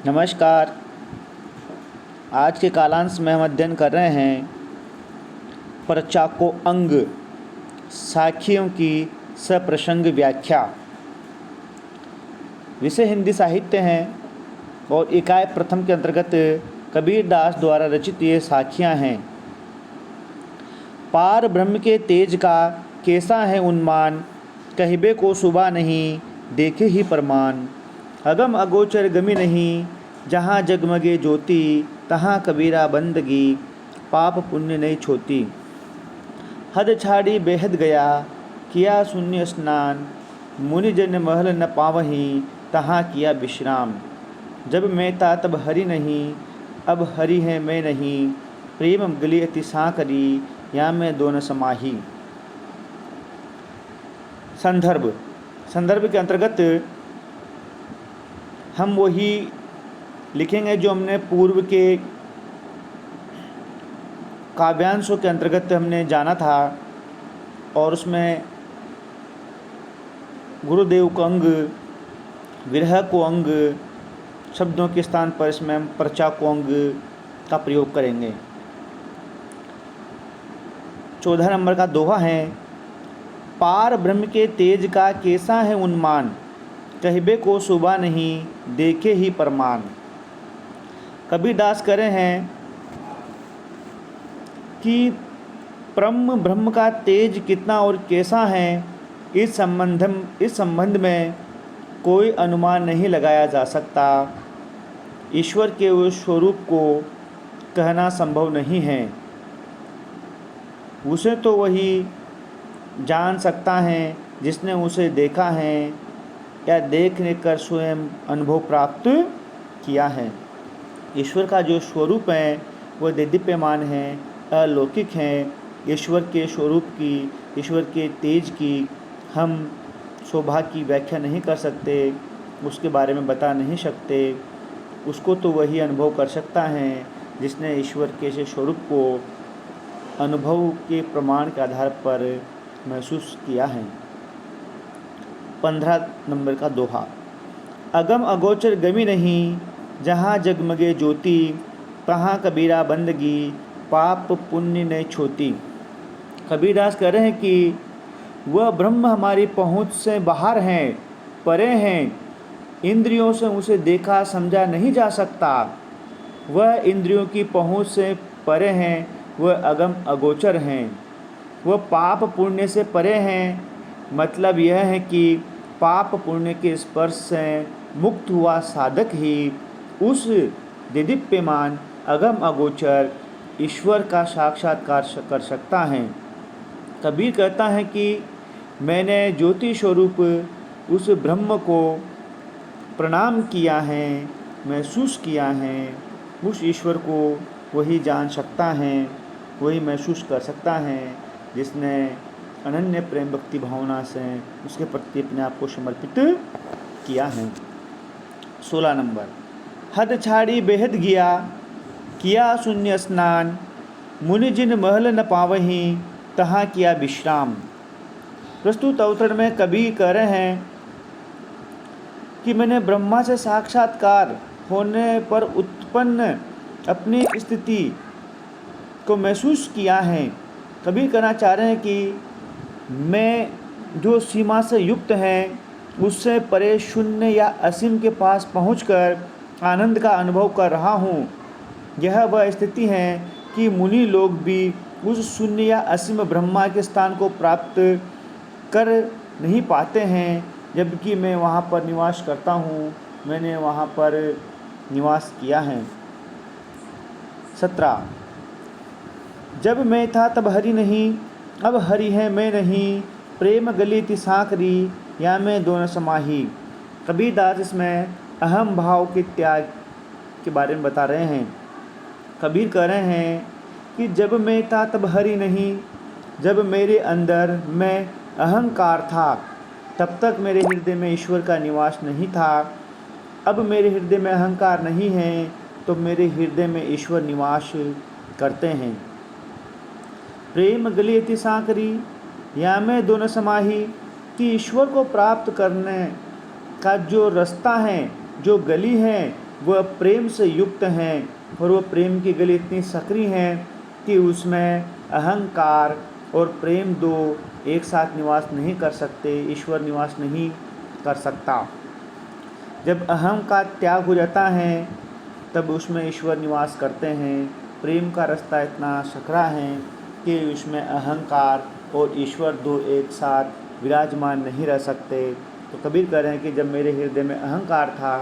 नमस्कार। आज के कालांश में हम अध्ययन कर रहे हैं परचाको अंग साखियों की सप्रसंग व्याख्या। विषय हिंदी साहित्य है और इकाई प्रथम के अंतर्गत कबीर दास द्वारा रचित ये साखियाँ हैं। पार ब्रह्म के तेज का कैसा है उन्मान, कहिबे को सुबह नहीं देखे ही प्रमाण। अगम अगोचर गमी नहीं, जहाँ जगमगे ज्योति तहाँ कबीरा बंदगी, पाप पुण्य नहीं छोती। हद छाड़ी बेहद गया, किया शून्य स्नान, मुनि जन महल न पावहीं तहाँ किया विश्राम। जब मैं था तब हरि नहीं, अब हरि है मैं नहीं, प्रेम गली अति साकरी, या मैं दोनों समाही। संदर्भ के अंतर्गत हम वही लिखेंगे जो हमने पूर्व के काव्यांशों के अंतर्गत हमने जाना था, और उसमें गुरुदेव को अंग, विरह को अंग शब्दों के स्थान पर इसमें हम परचा को अंग का प्रयोग करेंगे। 14 नंबर का दोहा है, पार ब्रह्म के तेज का कैसा है उन्मान, कहिबे को सुबह नहीं देखे ही प्रमाण। कबीर दास कह रहे हैं कि ब्रह्म का तेज कितना और कैसा है, इस संबंध में कोई अनुमान नहीं लगाया जा सकता। ईश्वर के उस स्वरूप को कहना संभव नहीं है। उसे तो वही जान सकता है जिसने उसे देखा है या देखने कर स्वयं अनुभव प्राप्त किया है। ईश्वर का जो स्वरूप है वह देदीप्यमान है, अलौकिक है। ईश्वर के स्वरूप की, ईश्वर के तेज की हम शोभा की व्याख्या नहीं कर सकते, उसके बारे में बता नहीं सकते। उसको तो वही अनुभव कर सकता है जिसने ईश्वर के से स्वरूप को अनुभव के प्रमाण के आधार पर महसूस किया है। 15 नंबर का दोहा, अगम अगोचर गमी नहीं, जहाँ जगमगे ज्योति तहाँ कबीरा बंदगी, पाप पुण्य नहीं छोती। कबीरदास कह रहे हैं कि वह ब्रह्म हमारी पहुँच से बाहर हैं, परे हैं, इंद्रियों से उसे देखा समझा नहीं जा सकता। वह इंद्रियों की पहुँच से परे हैं, वह अगम अगोचर हैं, वह पाप पुण्य से परे हैं। मतलब यह है कि पाप पुण्य के स्पर्श से मुक्त हुआ साधक ही उस दिदीप्यमान अगम अगोचर ईश्वर का साक्षात्कार कर सकता है। कबीर कहता है कि मैंने ज्योति स्वरूप उस ब्रह्म को प्रणाम किया है, महसूस किया है। उस ईश्वर को वही जान सकता है, वही महसूस कर सकता है जिसने अनन्य प्रेम भक्ति भावना से उसके प्रति अपने आप को समर्पित किया है। 16 नंबर, हद छाड़ी बेहद गया, किया शून्य स्नान, मुनि जिन महल न पावहीं तहाँ किया विश्राम। प्रस्तुत अवतरण में कबीर कह रहे हैं कि मैंने ब्रह्मा से साक्षात्कार होने पर उत्पन्न अपनी स्थिति को महसूस किया है। कबीर कहना चाह रहे हैं कि मैं जो सीमा से युक्त है उससे परे शून्य या असीम के पास पहुंचकर आनंद का अनुभव कर रहा हूँ। यह वह स्थिति है कि मुनि लोग भी उस शून्य या असीम ब्रह्मा के स्थान को प्राप्त कर नहीं पाते हैं, जबकि मैं वहाँ पर निवास करता हूँ, मैंने वहाँ पर निवास किया है। 17, जब मैं था तब हरि नहीं, अब हरि है मैं नहीं, प्रेम गली ति साकरी, या मैं दोनों समाही। कबीर दास इसमें अहम भाव के त्याग के बारे में बता रहे हैं। कबीर कह रहे हैं कि जब मैं था तब हरि नहीं, जब मेरे अंदर मैं अहंकार था तब तक मेरे हृदय में ईश्वर का निवास नहीं था। अब मेरे हृदय में अहंकार नहीं है तो मेरे हृदय में ईश्वर निवास करते हैं। प्रेम गली अति साकरी, या मैं दोनों समाही, कि ईश्वर को प्राप्त करने का जो रास्ता है, जो गली है, वह प्रेम से युक्त हैं और वह प्रेम की गली इतनी सक्रिय हैं कि उसमें अहंकार और प्रेम दो एक साथ निवास नहीं कर सकते, ईश्वर निवास नहीं कर सकता। जब अहम का त्याग हो जाता है तब उसमें ईश्वर निवास करते हैं। प्रेम का रास्ता इतना सकरा है कि उसमें अहंकार और ईश्वर दो एक साथ विराजमान नहीं रह सकते। तो कबीर कह रहे हैं कि जब मेरे हृदय में अहंकार था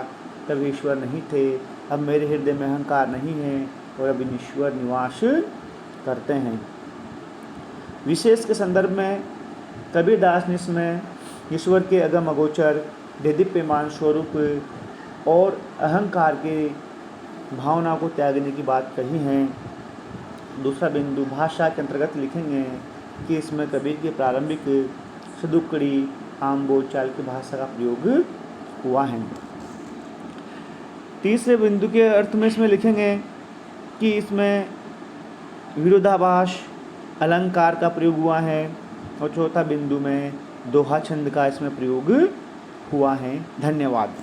तब ईश्वर नहीं थे, अब मेरे हृदय में अहंकार नहीं है और अब ईश्वर निवास करते हैं। विशेष के संदर्भ में कबीरदास ने इसमें ईश्वर के अगम अगोचर देदीप्यमान स्वरूप और अहंकार के भावना को त्यागने की बात कही है। दूसरा बिंदु भाषा के अंतर्गत लिखेंगे कि इसमें कबीर की प्रारंभिक सदुक्कड़ी आम बोलचाल की भाषा का प्रयोग हुआ है। तीसरे बिंदु के अर्थ में इसमें लिखेंगे कि इसमें विरोधाभास अलंकार का प्रयोग हुआ है और चौथा बिंदु में दोहा छंद का इसमें प्रयोग हुआ है। धन्यवाद।